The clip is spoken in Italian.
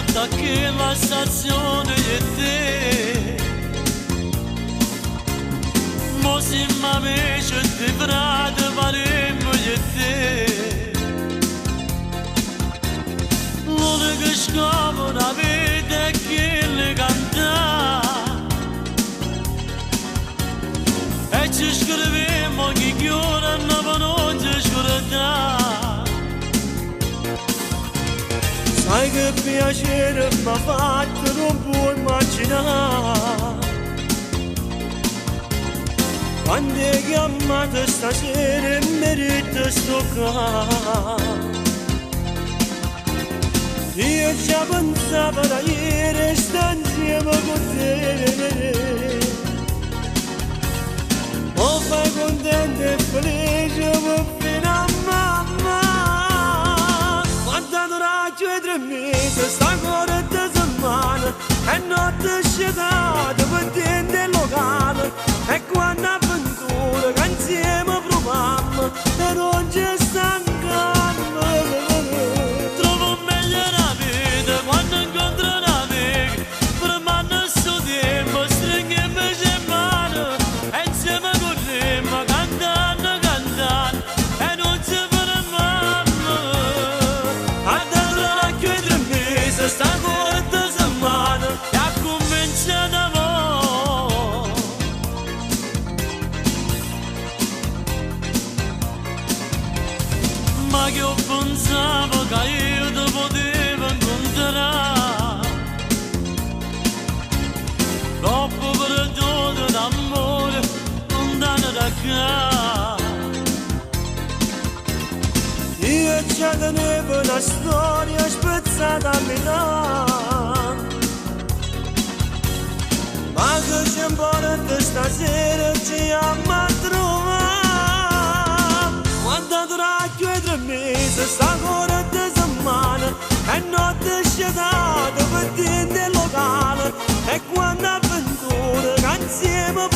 tutta quella stazione di te. Mo si m'ame c'è di frate faremmo di te. L'unica scopo da vita è che le cantare e ci scrivemmo ogni giorno ma non ci scordare. Sai che piacere mi ha fatto, non puoi immaginare. Quando hai chiamato stasera e merito sto qua. Io già pensavo da ieri sta insieme con te. Mi fai contento e felice fino a mamma. Quando durato 3 mesi, sta ancora 2 settimane e notte scegliata per te nel locale. E quando avventura che insieme proviamo e non ci stancamo. Trovo meglio la vita quando incontro una amica. Per mano sto tempo stringiamoci in mano e insieme corremmo cantando, cantando e non ci fermiamo. A durare più di 3 mesi, sta ancora 2 settimane e ha cominciato a ma che io pensavo che io ti potevo incontrare. Troppo perduto d'amore, lontano da qua. Io già tenevo una storia spezzata a Milano, ma che ci importa stasera ci ama a trovare. Quando dura 3 mesi, sta ancora 2 settimane e notte scegliata per te nel locale. E quando avventura che insieme